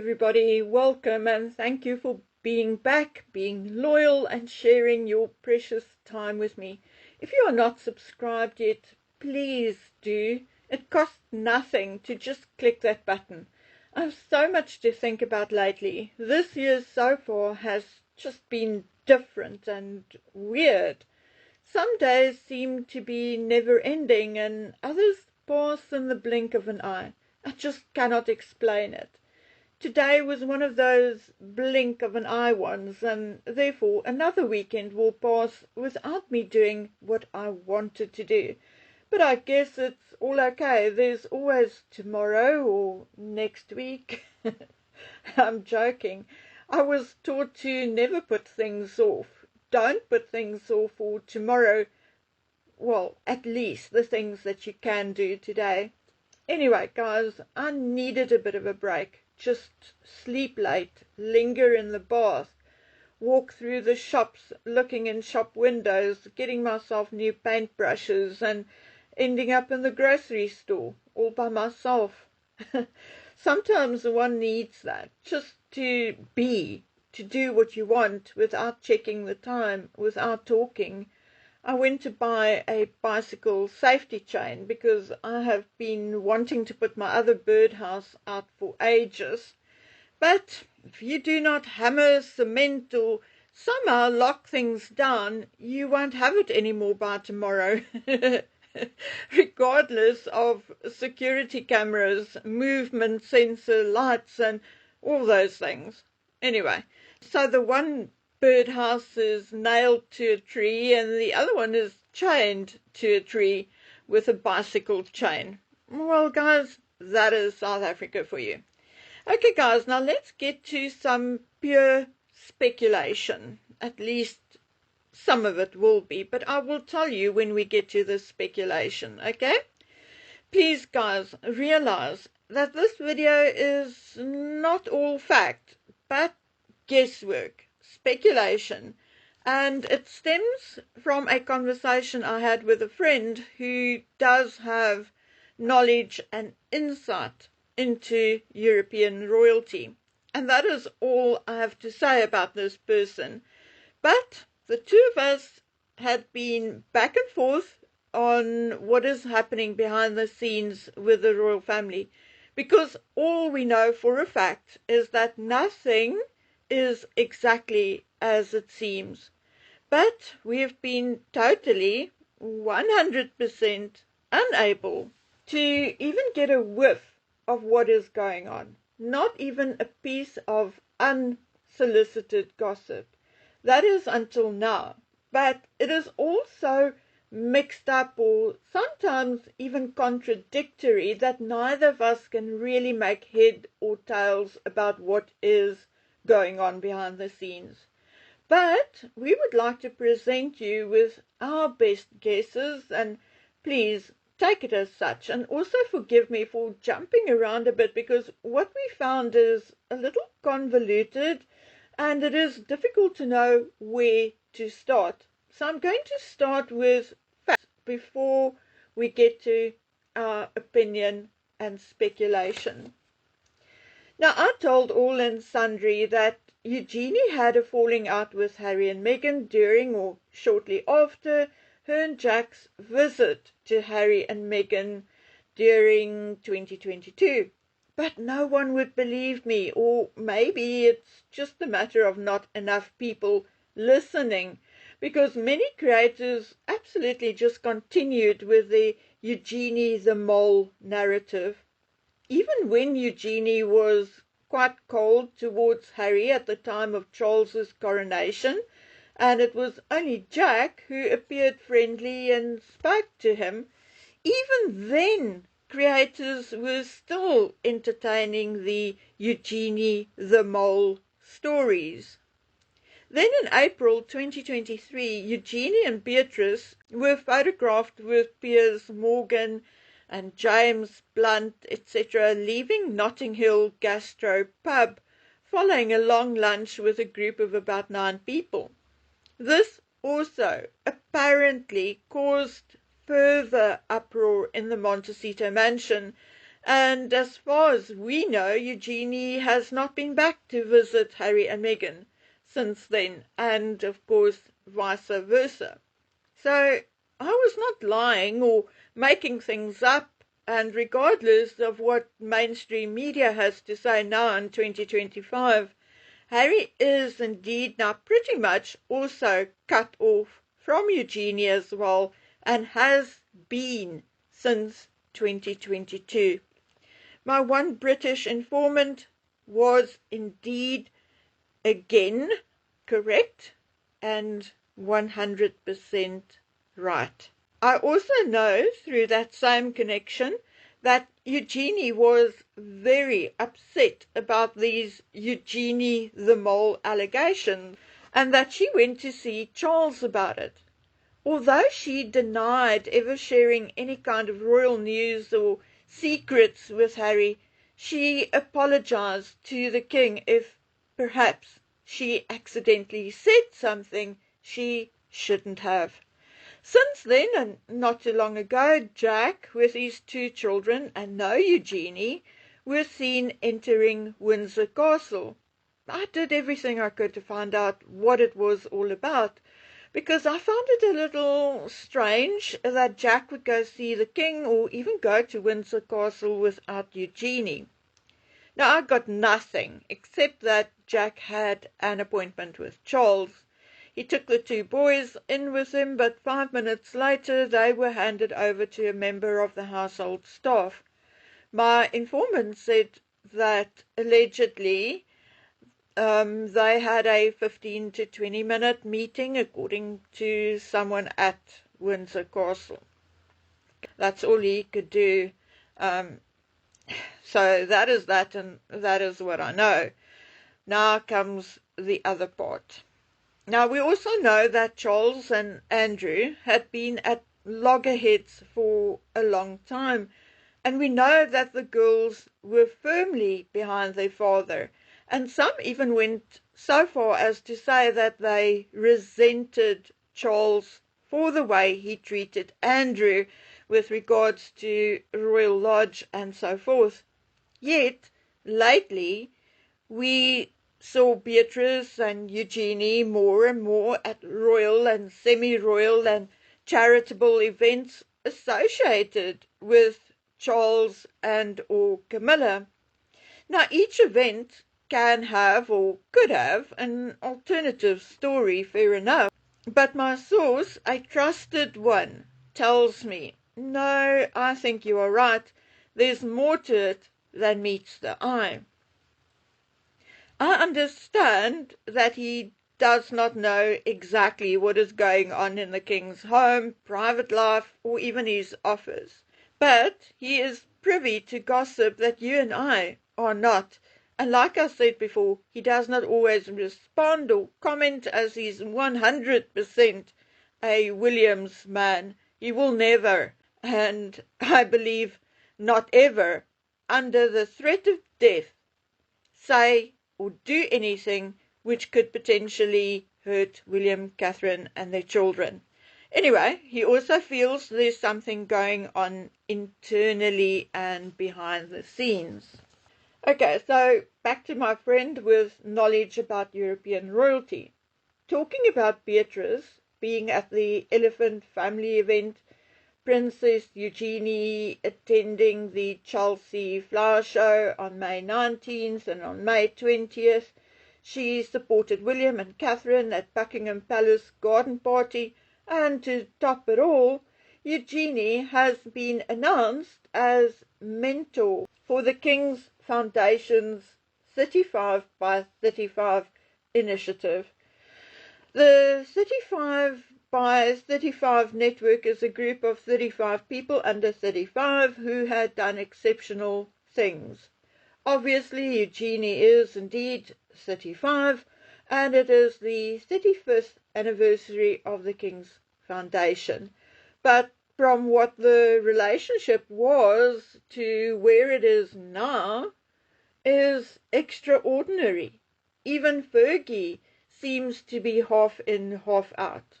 everybody. Welcome and thank you for being back, being loyal and sharing your precious time with me. If you are not subscribed yet, please do. It costs nothing to just click that button. I have so much to think about lately. This year so far has just been different and weird. Some days seem to be never ending and others pass in the blink of an eye. I just cannot explain it. Today was one of those blink of an eye ones, and therefore another weekend will pass without me doing what I wanted to do. But I guess it's all okay. There's always tomorrow or next week. I'm joking. I was taught to never put things off. Don't put things off for tomorrow. Well, at least the things that you can do today. Anyway, guys, I needed a bit of a break. Just sleep late, linger in the bath, walk through the shops, looking in shop windows, getting myself new paintbrushes and ending up in the grocery store all by myself. Sometimes one needs that, just to be, to do what you want without checking the time, without talking. I went to buy a bicycle safety chain because I have been wanting to put my other birdhouse out for ages. But if you do not hammer, cement or somehow lock things down, you won't have it anymore by tomorrow. Regardless of security cameras, movement sensor lights and all those things. Anyway, so the one birdhouse is nailed to a tree and the other one is chained to a tree with a bicycle chain. Well, guys, that is South Africa for you. Okay, guys, now let's get to some pure speculation. At least some of it will be, but I will tell you when we get to the speculation, okay? Please, guys, realize that this video is not all fact, but guesswork, speculation, and it stems from a conversation I had with a friend who does have knowledge and insight into European royalty. And that is all I have to say about this person. But the two of us had been back and forth on what is happening behind the scenes with the royal family, because all we know for a fact is that nothing is exactly as it seems. But we have been totally 100% unable to even get a whiff of what is going on. Not even a piece of unsolicited gossip. That is until now. But it is also mixed up or sometimes even contradictory that neither of us can really make head or tails about what is going on behind the scenes. But we would like to present you with our best guesses, and please take it as such, and also forgive me for jumping around a bit because what we found is a little convoluted and it is difficult to know where to start. So I'm going to start with facts before we get to our opinion and speculation. Now, I told all and sundry that Eugenie had a falling out with Harry and Meghan during or shortly after her and Jack's visit to Harry and Meghan during 2022. But no one would believe me, or maybe it's just a matter of not enough people listening, because many creators absolutely just continued with the Eugenie the mole narrative. Even when Eugenie was quite cold towards Harry at the time of Charles's coronation, and it was only Jack who appeared friendly and spoke to him, even then creators were still entertaining the Eugenie the mole stories. Then in April 2023, Eugenie and Beatrice were photographed with Piers Morgan and James Blunt, etc., leaving Notting Hill Gastro Pub, following a long lunch with a group of about 9 people. This also apparently caused further uproar in the Montecito mansion, And as far as we know, Eugenie has not been back to visit Harry and Meghan since then, and of course vice versa. So I was not lying or making things up, and regardless of what mainstream media has to say now in 2025, Harry is indeed now pretty much also cut off from Eugenie as well, and has been since 2022. My one British informant was indeed again correct and 100% right. I also know through that same connection that Eugenie was very upset about these Eugenie the Mole allegations, and that she went to see Charles about it. Although she denied ever sharing any kind of royal news or secrets with Harry, she apologized to the king if perhaps she accidentally said something she shouldn't have. Since then, and not too long ago, Jack, with his two children and no Eugenie, were seen entering Windsor Castle. I did everything I could to find out what it was all about, because I found it a little strange that Jack would go see the king or even go to Windsor Castle without Eugenie. Now, I got nothing except that Jack had an appointment with Charles. He took the two boys in with him, but 5 minutes later they were handed over to a member of the household staff. My informant said that allegedly they had a 15 to 20-minute meeting, according to someone at Windsor Castle. That's all he could do. So that is that, and that is what I know. Now comes the other part. Now, we also know that Charles and Andrew had been at loggerheads for a long time, and we know that the girls were firmly behind their father, and some even went so far as to say that they resented Charles for the way he treated Andrew with regards to Royal Lodge and so forth. Yet, lately, we saw Beatrice and Eugenie more and more at royal and semi-royal and charitable events associated with Charles and or Camilla. Now, each event can have or could have an alternative story, fair enough, but my source, a trusted one, tells me, no, I think you are right, there's more to it than meets the eye. I understand that he does not know exactly what is going on in the king's home, private life, or even his office, but he is privy to gossip that you and I are not, and like I said before, he does not always respond or comment, as he's 100% a Williams man. He will never, and I believe not ever, under the threat of death, say or do anything which could potentially hurt William, Catherine, and their children. Anyway, he also feels there's something going on internally and behind the scenes. Okay, so back to my friend with knowledge about European royalty. Talking about Beatrice being at the Elephant family event, Princess Eugenie attending the Chelsea Flower Show on May 19th and on May 20th. She supported William and Catherine at Buckingham Palace garden party, and to top it all, Eugenie has been announced as mentor for the King's Foundation's 35 by 35 initiative. The 35 by 35 network is a group of 35 people under 35 who had done exceptional things. Obviously, Eugenie is indeed 35, and it is the 35th anniversary of the King's Foundation. But from what the relationship was to where it is now is extraordinary. Even Fergie seems to be half in, half out.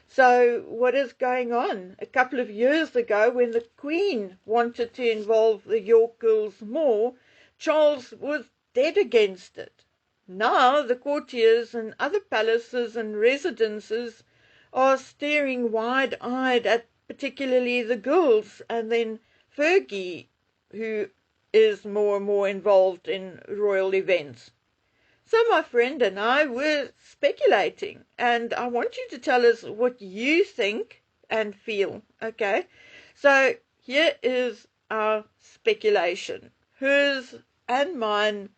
So what is going on? A couple of years ago, when the Queen wanted to involve the York girls more, Charles was dead against it. Now the courtiers and other palaces and residences are staring wide-eyed at particularly the girls, and then Fergie, who is more and more involved in royal events. So my friend and I were speculating, and I want you to tell us what you think and feel, okay? So here is our speculation. Hers and mine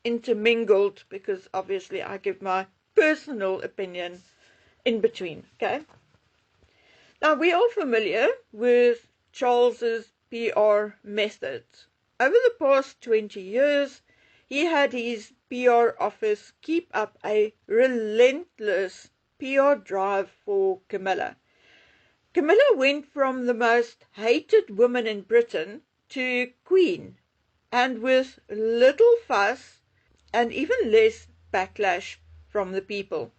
intermingled, because obviously I give my personal opinion in between, okay? Now, we are familiar with Charles's PR methods. Over the past 20 years, he had his PR office keep up a relentless PR drive for Camilla. Camilla went from the most hated woman in Britain to queen, and with little fuss and even less backlash from the people.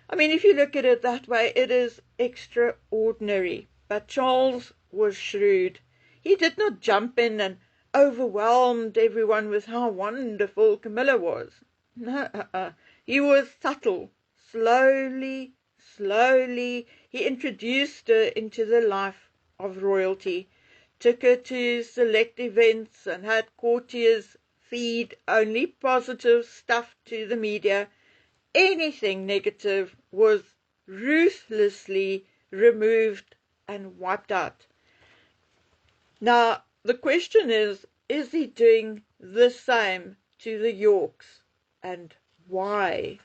I mean, if you look at it that way, it is extraordinary. But Charles was shrewd. He did not jump in and overwhelmed everyone with how wonderful Camilla was. No, he was subtle. Slowly, he introduced her into the life of royalty, took her to select events and had courtiers feed only positive stuff to the media. Anything negative was ruthlessly removed and wiped out. Now, the question is he doing the same to the Yorks, and why?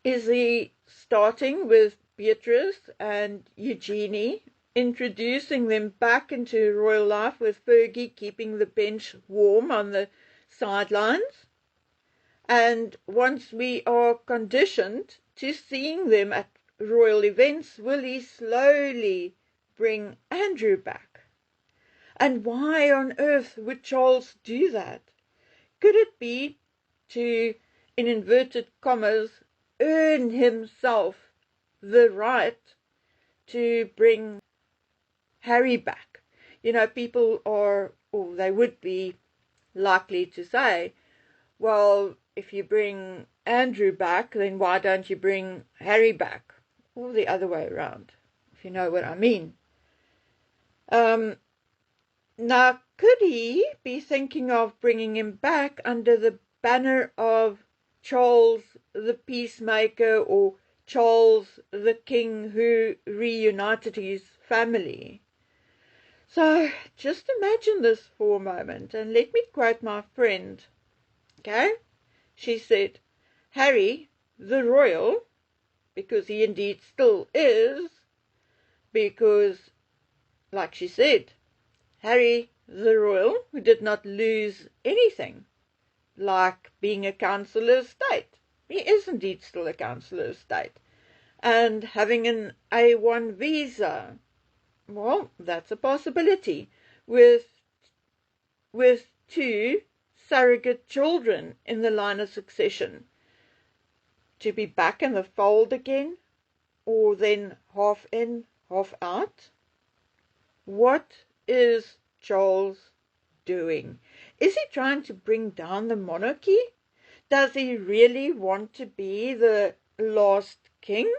Is he starting with Beatrice and Eugenie, introducing them back into royal life with Fergie keeping the bench warm on the sidelines? And once we are conditioned to seeing them at royal events, will he slowly bring Andrew back? And why on earth would Charles do that? Could it be to, in inverted commas, earn himself the right to bring Harry back? You know, people are, or they would be likely to say, well, if you bring Andrew back, then why don't you bring Harry back? Or the other way around, if you know what I mean. Now, could he be thinking of bringing him back under the banner of Charles the Peacemaker, or Charles the King who reunited his family? So just imagine this for a moment, and let me quote my friend. Okay? She said, Harry the Royal, because he indeed still is, because, like she said, Harry the Royal, who did not lose anything, like being a councillor of state. He is indeed still a councillor of state. And having an A1 visa, well, that's a possibility, with two surrogate children in the line of succession. To be back in the fold again, or then half in, half out? What is Charles doing? Is he trying to bring down the monarchy? Does he really want to be the last king?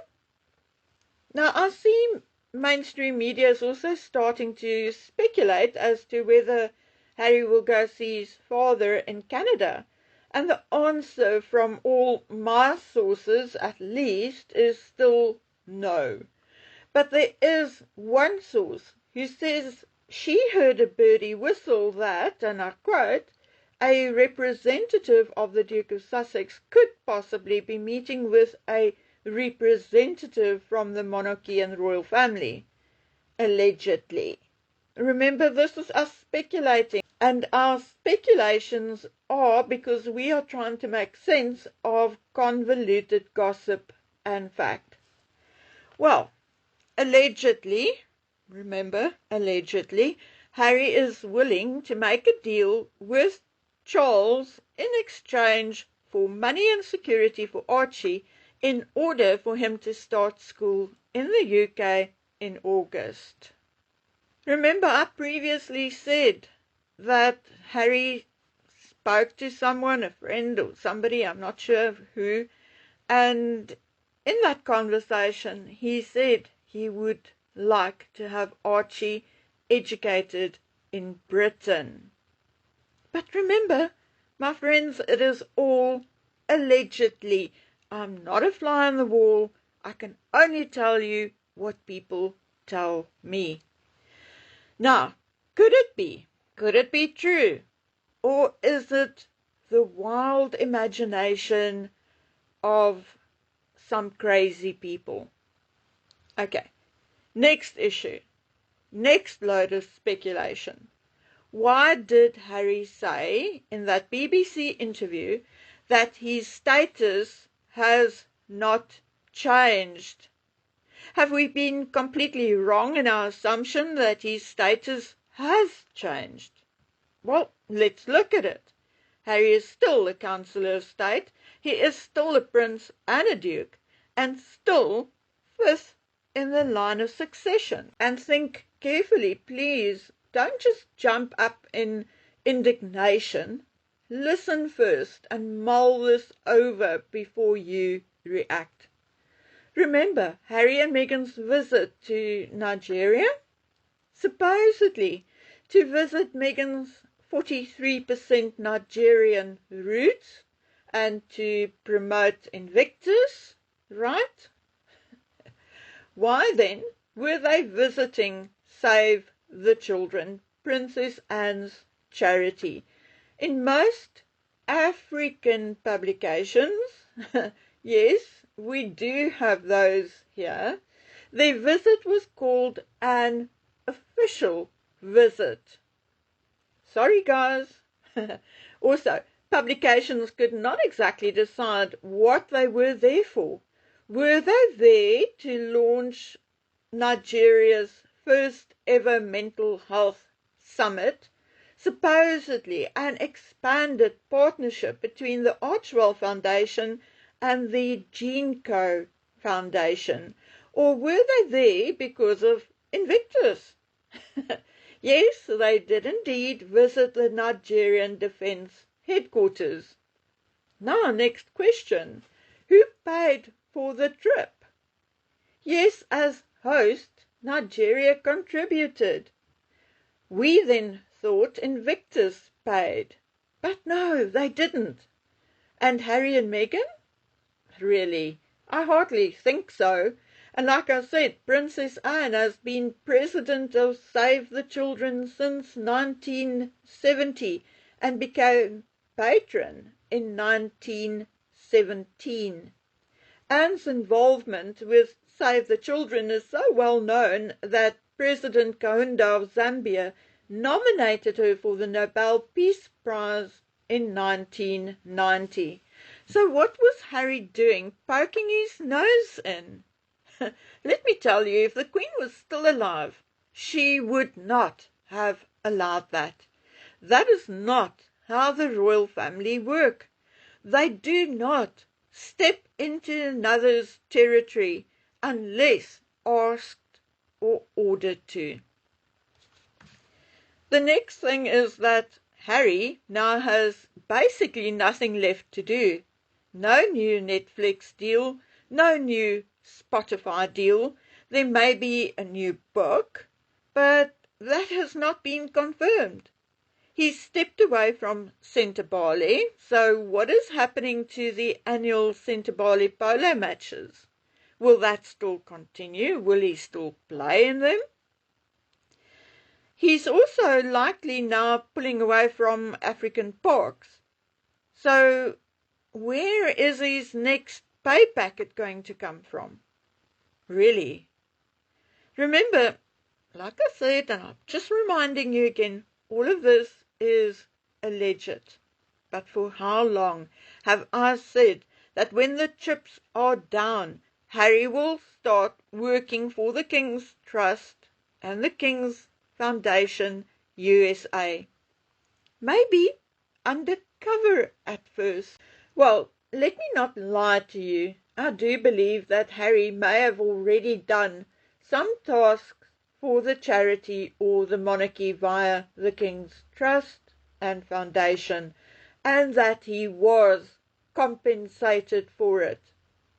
Now, I see mainstream media is also starting to speculate as to whether Harry will go see his father in Canada. And the answer from all my sources, at least, is still no. But there is one source who says she heard a birdie whistle that, and I quote, a representative of the Duke of Sussex could possibly be meeting with a representative from the monarchy and royal family. Allegedly. Remember, this is us speculating, and our speculations are because we are trying to make sense of convoluted gossip and fact. Well, allegedly, remember, allegedly, Harry is willing to make a deal with Charles in exchange for money and security for Archie in order for him to start school in the UK in August. Remember, I previously said that Harry spoke to someone, a friend or somebody, I'm not sure who, and in that conversation he said he would like to have Archie educated in Britain. But remember, my friends, it is all allegedly. I'm not a fly on the wall. I can only tell you what people tell me. Now, could it be? Could it be true? Or is it the wild imagination of some crazy people? Okay, next issue. Next load of speculation. Why did Harry say in that BBC interview that his status has not changed? Have we been completely wrong in our assumption that his status has changed? Well, let's look at it. Harry is still a Councillor of State, he is still a Prince and a Duke, and still fifth in the line of succession. And think carefully, please. Don't just jump up in indignation. Listen first and mull this over before you react. Remember Harry and Meghan's visit to Nigeria? Supposedly to visit Meghan's 43% Nigerian roots and to promote Invictus, right? Why then were they visiting Save the Children, Princess Anne's charity? In most African publications, yes, we do have those here, their visit was called an official visit. Sorry, guys. Also, publications could not exactly decide what they were there for. Were they there to launch Nigeria's first ever mental health summit, supposedly an expanded partnership between the Archwell Foundation and the GeneCo Foundation? Or were they there because of Invictus? Yes, they did indeed visit the Nigerian Defence Headquarters. Now, next question. Who paid for the trip? Yes, as host, Nigeria contributed. We then thought Invictus paid. But no, they didn't. And Harry and Meghan? Really, I hardly think so. And like I said, Princess Anne has been president of Save the Children since 1970 and became patron in 1917. Anne's involvement with Save the Children is so well known that President Kaunda of Zambia nominated her for the Nobel Peace Prize in 1990. So what was Harry doing, poking his nose in? Let me tell you, if the Queen was still alive, she would not have allowed that. That is not how the royal family work. They do not step into another's territory unless asked or ordered to. The next thing is that Harry now has basically nothing left to do. No new Netflix deal, no new Spotify deal. There may be a new book, but that has not been confirmed. He stepped away from Centre-Bali, so what is happening to the annual Centre-Bali polo matches? Will that still continue? Will he still play in them? He's also likely now pulling away from African parks. So where is his next pay packet going to come from? Really? Remember, like I said, and I'm just reminding you again, all of this is alleged. But for how long have I said that when the chips are down, Harry will start working for the King's Trust and the King's Foundation USA? Maybe undercover at first. Well, let me not lie to you. I do believe that Harry may have already done some tasks for the charity or the monarchy via the King's Trust and Foundation, and that he was compensated for it.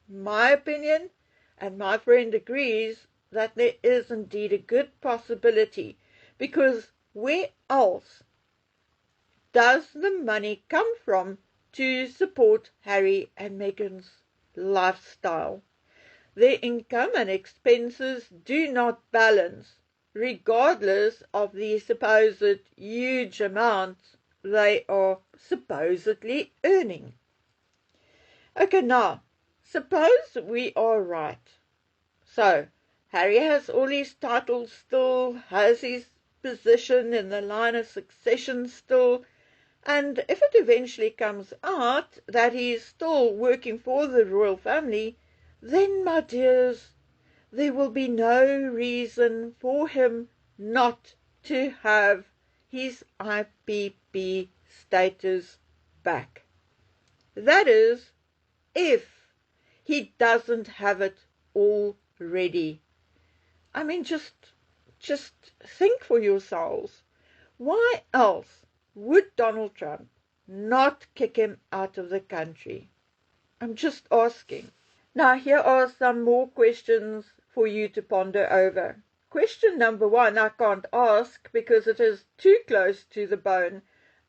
My opinion, and my friend agrees, that there is indeed a good possibility, because where else does the money come from to support Harry and Meghan's lifestyle? Their income and expenses do not balance, regardless of the supposed huge amounts they are supposedly earning. Okay, now, suppose we are right. So, Harry has all his titles still, has his position in the line of succession still, and if it eventually comes out that he is still working for the royal family, then, my dears, there will be no reason for him not to have his IPP status back. That is, if he doesn't have it already. I mean, just think for yourselves. Why else would Donald Trump not kick him out of the country? I'm just asking. Now, here are some more questions for you to ponder over. Question number 1, I can't ask because it is too close to the bone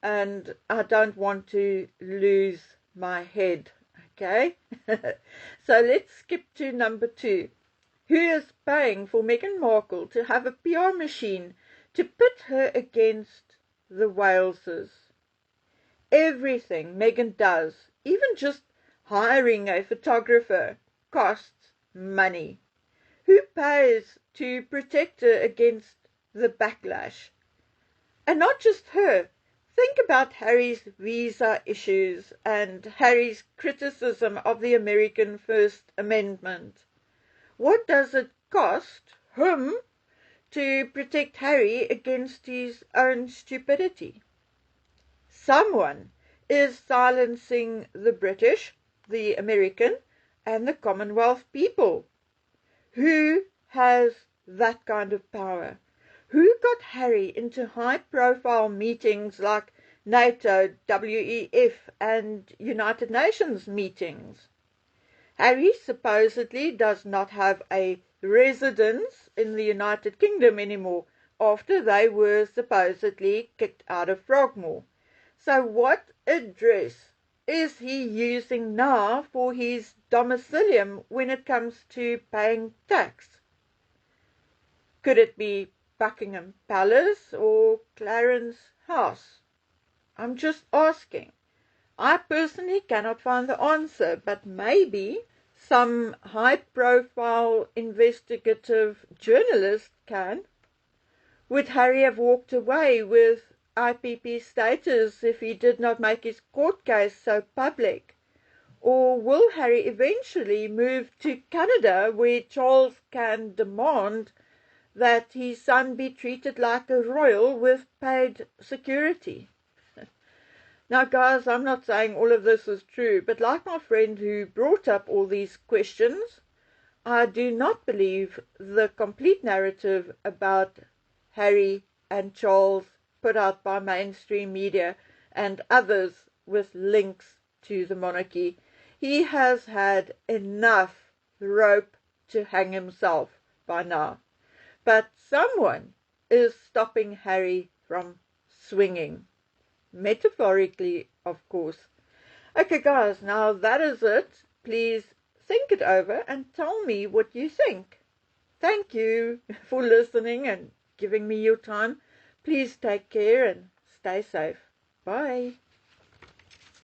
and I don't want to lose my head. Okay? So let's skip to number 2. Who is paying for Meghan Markle to have a PR machine to pit her against the Waleses? Everything Meghan does, even just hiring a photographer, costs money. Who pays to protect her against the backlash? And not just her. Think about Harry's visa issues and Harry's criticism of the American First Amendment. What does it cost him to protect Harry against his own stupidity? Someone is silencing the British, the American, and the Commonwealth people. Who has that kind of power? Who got Harry into high-profile meetings like NATO, WEF, and United Nations meetings? Harry supposedly does not have a residence in the United Kingdom anymore after they were supposedly kicked out of Frogmore. So what address is he using now for his domicilium when it comes to paying tax? Could it be Buckingham Palace or Clarence House? I'm just asking. I personally cannot find the answer, but maybe some high-profile investigative journalist can. Would Harry have walked away with IPP status if he did not make his court case so public? Or will Harry eventually move to Canada where Charles can demand that his son be treated like a royal with paid security? Now, guys, I'm not saying all of this is true, but like my friend who brought up all these questions, I do not believe the complete narrative about Harry and Charles put out by mainstream media and others with links to the monarchy. He has had enough rope to hang himself by now. But someone is stopping Harry from swinging. Metaphorically, of course. Okay, guys, now that is it. Please think it over and tell me what you think. Thank you for listening and giving me your time. Please take care and stay safe. Bye.